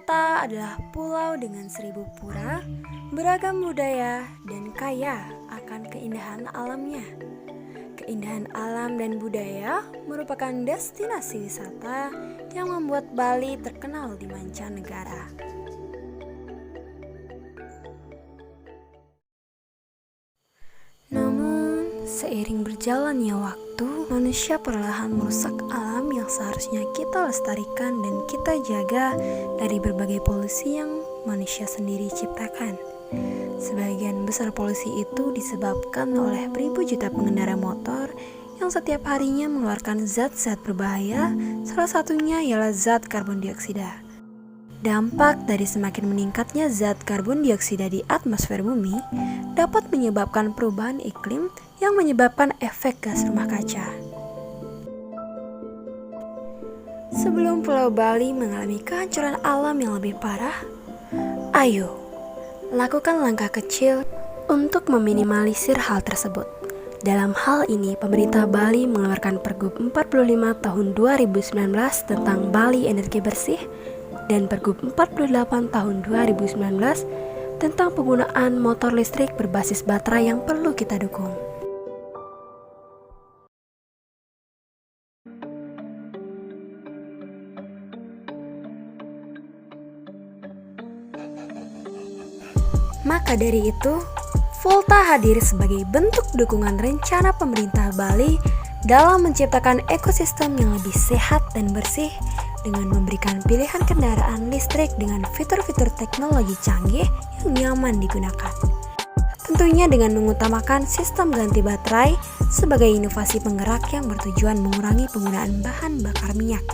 Volta adalah pulau dengan 1000 pura, beragam budaya, dan kaya akan keindahan alamnya. Keindahan alam dan budaya merupakan destinasi wisata yang membuat Bali terkenal di mancanegara. Namun, seiring berjalannya waktu, manusia perlahan merusak alam yang seharusnya kita lestarikan dan kita jaga dari berbagai polusi yang manusia sendiri ciptakan. Sebagian besar polusi itu disebabkan oleh beribu juta pengendara motor yang setiap harinya mengeluarkan zat-zat berbahaya, salah satunya ialah zat karbon dioksida. Dampak dari semakin meningkatnya zat karbon dioksida di atmosfer bumi dapat menyebabkan perubahan iklim yang menyebabkan efek gas rumah kaca. Sebelum Pulau Bali mengalami kehancuran alam yang lebih parah, ayo lakukan langkah kecil untuk meminimalisir hal tersebut. Dalam hal ini, pemerintah Bali mengeluarkan Pergub 45 tahun 2019 tentang Bali Energi Bersih dan Pergub 48 tahun 2019 tentang penggunaan motor listrik berbasis baterai yang perlu kita dukung. Maka dari itu, Volta hadir sebagai bentuk dukungan rencana pemerintah Bali dalam menciptakan ekosistem yang lebih sehat dan bersih dengan memberikan pilihan kendaraan listrik dengan fitur-fitur teknologi canggih yang nyaman digunakan. Tentunya dengan mengutamakan sistem ganti baterai sebagai inovasi penggerak yang bertujuan mengurangi penggunaan bahan bakar minyak.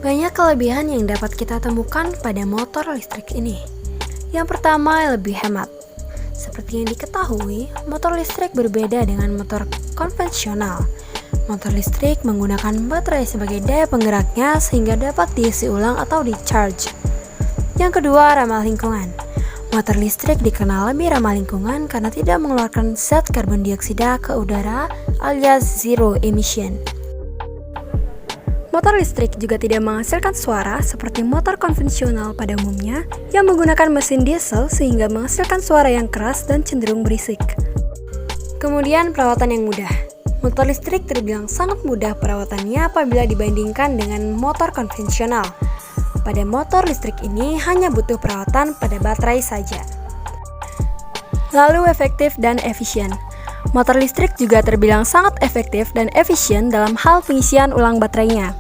Banyak kelebihan yang dapat kita temukan pada motor listrik ini. Yang pertama, lebih hemat. Seperti yang diketahui, motor listrik berbeda dengan motor konvensional. Motor listrik menggunakan baterai sebagai daya penggeraknya sehingga dapat diisi ulang atau di-charge. Yang kedua, ramah lingkungan. Motor listrik dikenal lebih ramah lingkungan karena tidak mengeluarkan zat karbon dioksida ke udara alias zero emission. Motor listrik juga tidak menghasilkan suara seperti motor konvensional pada umumnya yang menggunakan mesin diesel sehingga menghasilkan suara yang keras dan cenderung berisik. Kemudian perawatan yang mudah. Motor listrik terbilang sangat mudah perawatannya apabila dibandingkan dengan motor konvensional. Pada motor listrik ini hanya butuh perawatan pada baterai saja. Lalu efektif dan efisien. Motor listrik juga terbilang sangat efektif dan efisien dalam hal pengisian ulang baterainya.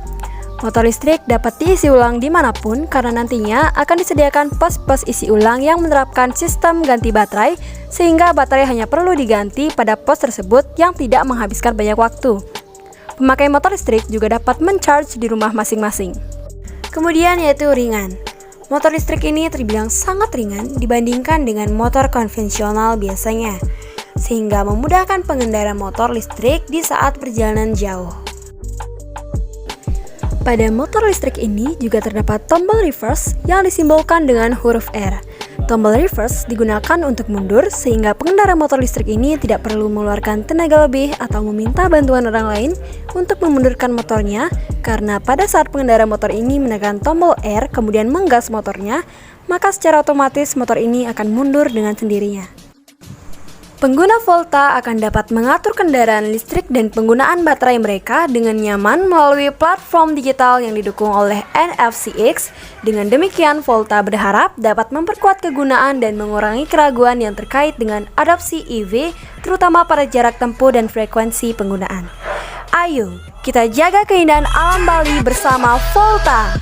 Motor listrik dapat diisi ulang dimanapun karena nantinya akan disediakan pos-pos isi ulang yang menerapkan sistem ganti baterai sehingga baterai hanya perlu diganti pada pos tersebut yang tidak menghabiskan banyak waktu. Pemakai motor listrik juga dapat men-charge di rumah masing-masing. Kemudian yaitu ringan. Motor listrik ini terbilang sangat ringan dibandingkan dengan motor konvensional biasanya, sehingga memudahkan pengendara motor listrik di saat perjalanan jauh. Pada motor listrik ini juga terdapat tombol reverse yang disimbolkan dengan huruf R. Tombol reverse digunakan untuk mundur sehingga pengendara motor listrik ini tidak perlu mengeluarkan tenaga lebih atau meminta bantuan orang lain untuk memundurkan motornya, karena pada saat pengendara motor ini menekan tombol R kemudian menggas motornya, maka secara otomatis motor ini akan mundur dengan sendirinya. Pengguna Volta akan dapat mengatur kendaraan listrik dan penggunaan baterai mereka dengan nyaman melalui platform digital yang didukung oleh NFCX. Dengan demikian, Volta berharap dapat memperkuat kegunaan dan mengurangi keraguan yang terkait dengan adopsi EV, terutama pada jarak tempuh dan frekuensi penggunaan. Ayo, kita jaga keindahan alam Bali bersama Volta!